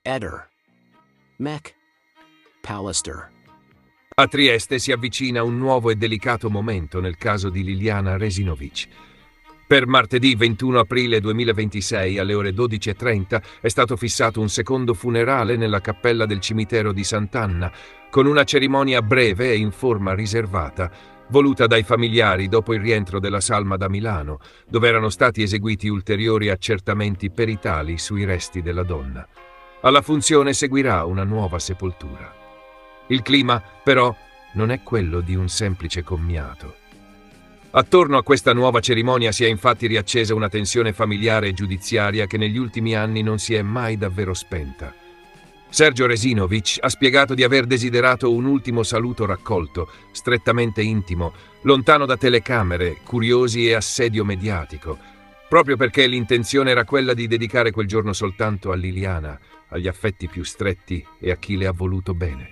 Eder. Mech. Pallister. A Trieste si avvicina un nuovo e delicato momento nel caso di Liliana Resinovic. Per martedì 21 aprile 2026 alle ore 12:30 è stato fissato un secondo funerale nella cappella del cimitero di Sant'Anna, con una cerimonia breve e in forma riservata, voluta dai familiari dopo il rientro della salma da Milano, dove erano stati eseguiti ulteriori accertamenti peritali sui resti della donna. Alla funzione seguirà una nuova sepoltura. Il clima, però, non è quello di un semplice commiato. Attorno a questa nuova cerimonia si è infatti riaccesa una tensione familiare e giudiziaria che negli ultimi anni non si è mai davvero spenta. Sergio Resinovic ha spiegato di aver desiderato un ultimo saluto raccolto, strettamente intimo, lontano da telecamere, curiosi e assedio mediatico, proprio perché l'intenzione era quella di dedicare quel giorno soltanto a Liliana, agli affetti più stretti e a chi le ha voluto bene.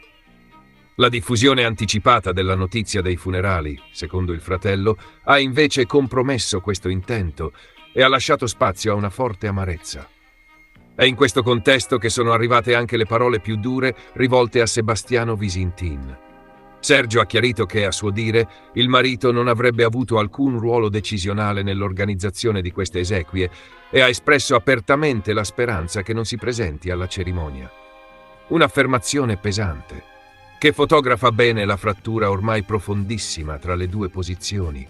La diffusione anticipata della notizia dei funerali, secondo il fratello, ha invece compromesso questo intento e ha lasciato spazio a una forte amarezza. È in questo contesto che sono arrivate anche le parole più dure rivolte a Sebastiano Visintin. Sergio ha chiarito che, a suo dire, il marito non avrebbe avuto alcun ruolo decisionale nell'organizzazione di queste esequie e ha espresso apertamente la speranza che non si presenti alla cerimonia. Un'affermazione pesante, che fotografa bene la frattura ormai profondissima tra le due posizioni.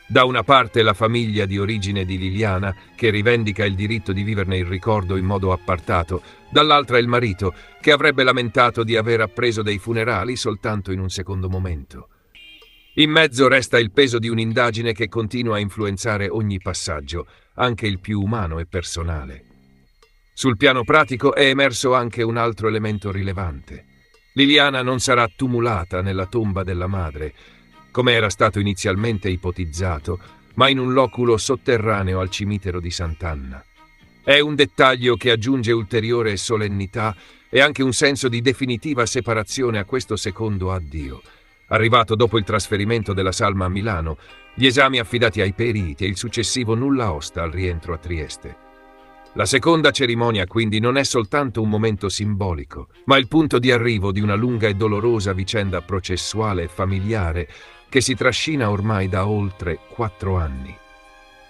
Da una parte la famiglia di origine di Liliana, che rivendica il diritto di viverne il ricordo in modo appartato, dall'altra il marito, che avrebbe lamentato di aver appreso dei funerali soltanto in un secondo momento. In mezzo resta il peso di un'indagine che continua a influenzare ogni passaggio, anche il più umano e personale. Sul piano pratico è emerso anche un altro elemento rilevante. Liliana non sarà tumulata nella tomba della madre, come era stato inizialmente ipotizzato, ma in un loculo sotterraneo al cimitero di Sant'Anna. È un dettaglio che aggiunge ulteriore solennità e anche un senso di definitiva separazione a questo secondo addio, arrivato dopo il trasferimento della salma a Milano, gli esami affidati ai periti e il successivo nulla osta al rientro a Trieste. La seconda cerimonia, quindi, non è soltanto un momento simbolico, ma il punto di arrivo di una lunga e dolorosa vicenda processuale e familiare che si trascina ormai da oltre 4 anni.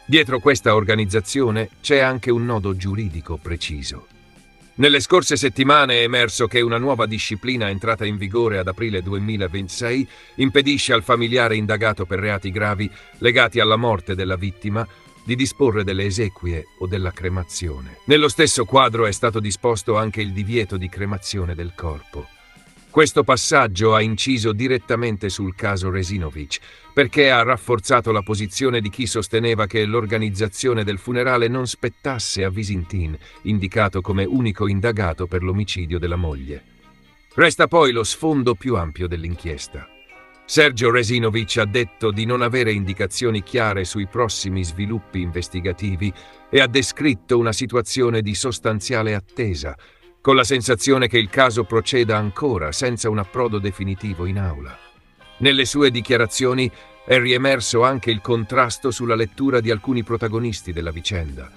Dietro questa organizzazione c'è anche un nodo giuridico preciso. Nelle scorse settimane è emerso che una nuova disciplina entrata in vigore ad aprile 2026 impedisce al familiare indagato per reati gravi legati alla morte della vittima di disporre delle esequie o della cremazione. Nello stesso quadro è stato disposto anche il divieto di cremazione del corpo. Questo passaggio ha inciso direttamente sul caso Resinovic, perché ha rafforzato la posizione di chi sosteneva che l'organizzazione del funerale non spettasse a Visintin, indicato come unico indagato per l'omicidio della moglie. Resta poi lo sfondo più ampio dell'inchiesta. Sergio Resinovic ha detto di non avere indicazioni chiare sui prossimi sviluppi investigativi e ha descritto una situazione di sostanziale attesa, con la sensazione che il caso proceda ancora senza un approdo definitivo in aula. Nelle sue dichiarazioni è riemerso anche il contrasto sulla lettura di alcuni protagonisti della vicenda.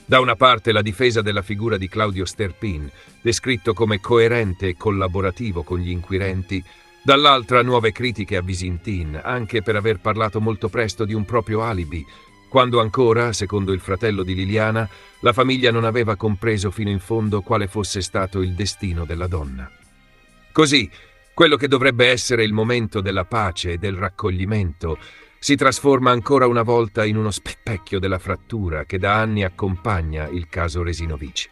Da una parte la difesa della figura di Claudio Sterpin, descritto come coerente e collaborativo con gli inquirenti, dall'altra nuove critiche a Visintin, anche per aver parlato molto presto di un proprio alibi, quando ancora, secondo il fratello di Liliana, la famiglia non aveva compreso fino in fondo quale fosse stato il destino della donna. Così, quello che dovrebbe essere il momento della pace e del raccoglimento si trasforma ancora una volta in uno specchio della frattura che da anni accompagna il caso Resinovic.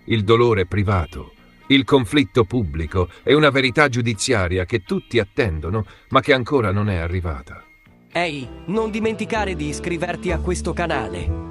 Il dolore privato, il conflitto pubblico e una verità giudiziaria che tutti attendono, ma che ancora non è arrivata. Ehi, non dimenticare di iscriverti a questo canale.